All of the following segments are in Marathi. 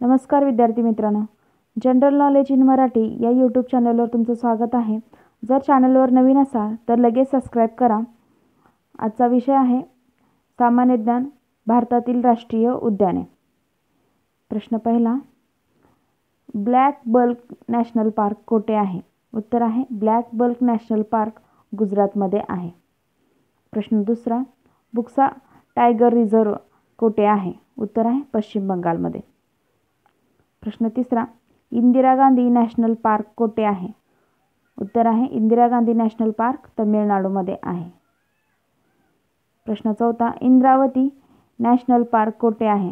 नमस्कार विद्यार्थी मित्रांनो, जनरल नॉलेज इन मराठी या यूट्यूब चॅनलवर तुमचं स्वागत आहे. जर चॅनलवर नवीन असाल तर लगेच सबस्क्राईब करा. आजचा विषय आहे सामान्य ज्ञान, भारतातील राष्ट्रीय उद्याने. प्रश्न पहिला, ब्लॅक बक नॅशनल पार्क कोठे आहे? उत्तर आहे ब्लॅक बक नॅशनल पार्क गुजरातमध्ये आहे. प्रश्न दुसरा, बुक्सा टायगर रिझर्व कोठे आहे? उत्तर आहे पश्चिम बंगालमध्ये. प्रश्न तिसरा, इंदिरा गांधी नॅशनल पार्क कोठे आहे? उत्तर आहे इंदिरा गांधी नॅशनल पार्क तमिळनाडूमध्ये आहे. प्रश्न चौथा, इंद्रावती नॅशनल पार्क कोठे आहे?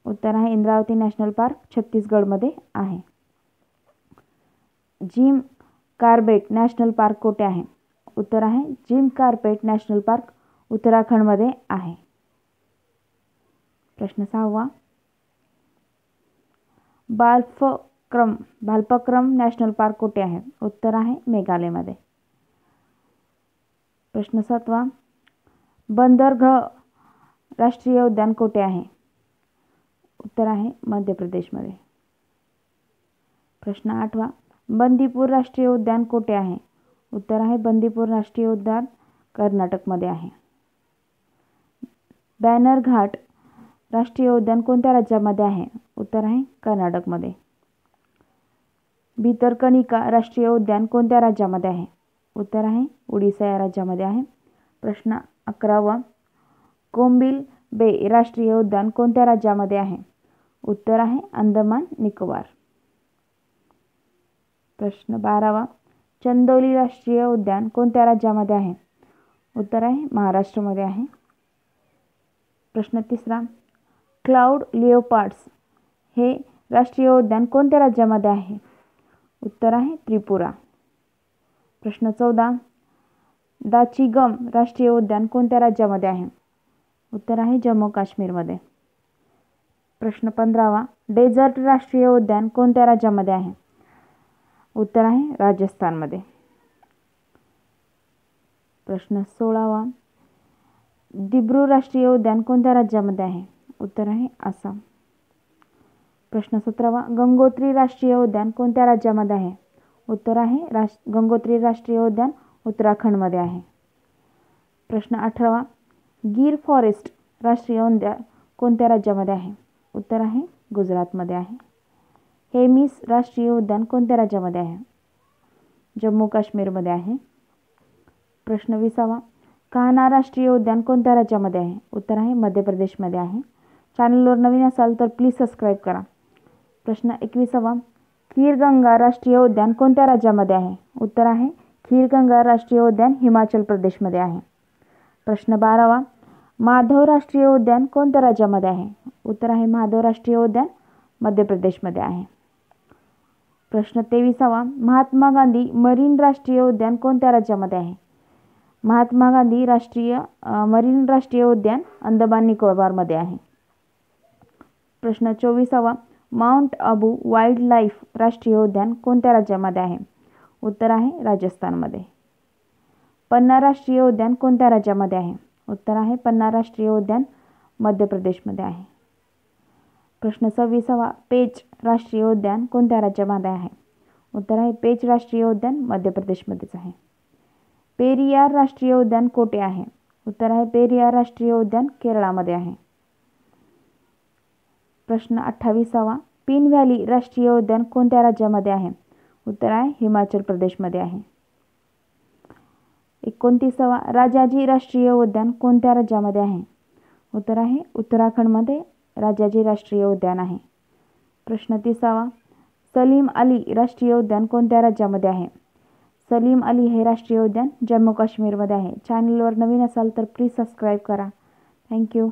उत्तर आहे इंद्रावती नॅशनल पार्क छत्तीसगडमध्ये आहे. जिम कार्बेट नॅशनल पार्क कोठे आहे? उत्तर आहे जिम कार्बेट नॅशनल पार्क उत्तराखंडमध्ये आहे. प्रश्न सहावा, भालपक्रम नॅशनल पार्क कोठे आहे? उत्तर आहे मेघालयमध्ये. प्रश्न सातवा, बंदरगढ राष्ट्रीय उद्यान कोठे आहे? उत्तर आहे मध्य प्रदेशमध्ये. प्रश्न आठवा, बंदीपूर राष्ट्रीय उद्यान कोठे आहे? उत्तर आहे बंदीपूर राष्ट्रीय उद्यान कर्नाटकमध्ये आहे. बॅनर घाट राष्ट्रीय उद्यान कोणत्या राज्यामध्ये आहे? उत्तर आहे कर्नाटकमध्ये. भितरकनिका राष्ट्रीय उद्यान कोणत्या राज्यामध्ये आहे? उत्तर आहे ओडिशा या राज्यामध्ये आहे. प्रश्न 11वा, कोम्बिल बे राष्ट्रीय उद्यान कोणत्या राज्यामध्ये आहे? उत्तर आहे अंदमान निकोबार. प्रश्न 12वा, चंदौली राष्ट्रीय उद्यान कोणत्या राज्यामध्ये आहे? उत्तर आहे महाराष्ट्रामध्ये आहे. प्रश्न 3रा, क्लाउड लिओपार्ड्स हे राष्ट्रीय उद्यान कोणत्या राज्यामध्ये आहे? उत्तर आहे त्रिपुरा. प्रश्न 14, दाचिगम राष्ट्रीय उद्यान कोणत्या राज्यामध्ये आहे? उत्तर आहे जम्मू काश्मीरमध्ये. प्रश्न 15वा, डेझर्ट राष्ट्रीय उद्यान कोणत्या राज्यामध्ये आहे? उत्तर आहे राजस्थानमध्ये. प्रश्न 16वा, दिब्रू राष्ट्रीय उद्यान कोणत्या राज्यामध्ये आहे? उत्तर आहे आसाम. प्रश्न 17वा, गंगोत्री राष्ट्रीय उद्यान कोणत्या राज्यामध्ये आहे? उत्तर आहे गंगोत्री राष्ट्रीय उद्यान उत्तराखंडमध्ये आहे. प्रश्न 18वा, गीर फॉरेस्ट राष्ट्रीय उद्यान कोणत्या राज्यामध्ये आहे? उत्तर आहे गुजरातमध्ये आहे. हेमिस राष्ट्रीय उद्यान कोणत्या राज्यामध्ये आहे? जम्मू काश्मीरमध्ये आहे. प्रश्न 20वा, कान्हा राष्ट्रीय उद्यान कोणत्या राज्यामध्ये आहे? उत्तर आहे मध्य प्रदेशमध्ये आहे. चॅनलवर नवीन असाल तर प्लीज सबस्क्राईब करा. प्रश्न 21वा, खीरगंगा राष्ट्रीय उद्यान कोणत्या राज्यामध्ये आहे? उत्तर आहे खीरगंगा राष्ट्रीय उद्यान हिमाचल प्रदेशमध्ये आहे. प्रश्न 12वा, माधव राष्ट्रीय उद्यान कोणत्या राज्यामध्ये आहे? उत्तर आहे माधव राष्ट्रीय उद्यान मध्य प्रदेशमध्ये आहे. प्रश्न 23वा, महात्मा गांधी मरीन राष्ट्रीय उद्यान कोणत्या राज्यामध्ये आहे? महात्मा गांधी मरीन राष्ट्रीय उद्यान अंदमान निकोबारमध्ये आहे. प्रश्न 24वा, माउंट आबू वाईल्ड लाईफ राष्ट्रीय उद्यान कोणत्या राज्यामध्ये आहे? उत्तर आहे राजस्थानमध्ये. पन्ना राष्ट्रीय उद्यान कोणत्या राज्यामध्ये आहे? उत्तर आहे पन्ना राष्ट्रीय उद्यान मध्य प्रदेशमध्ये आहे. प्रश्न 26वा, पेंच राष्ट्रीय उद्यान कोणत्या राज्यामध्ये आहे? उत्तर आहे पेंच राष्ट्रीय उद्यान मध्य प्रदेशमध्येच आहे. पेरियार राष्ट्रीय उद्यान कोठे आहे? उत्तर आहे पेरियार राष्ट्रीय उद्यान केरळामध्ये आहे. प्रश्न 28वा, पिन व्हॅली राष्ट्रीय उद्यान कोणत्या राज्यामध्ये आहे? उत्तर आहे हिमाचल प्रदेशमध्ये आहे. 29वा, राजाजी राष्ट्रीय उद्यान कोणत्या राज्यामध्ये आहे? उत्तर आहे उत्तराखंडमध्ये राजाजी राष्ट्रीय उद्यान आहे. प्रश्न 30वा, सलीम अली राष्ट्रीय उद्यान कोणत्या राज्यामध्ये आहे? सलीम अली हे राष्ट्रीय उद्यान जम्मू काश्मीरमध्ये आहे. चॅनलवर नवीन असाल तर प्लीज सबस्क्राईब करा. थँक्यू.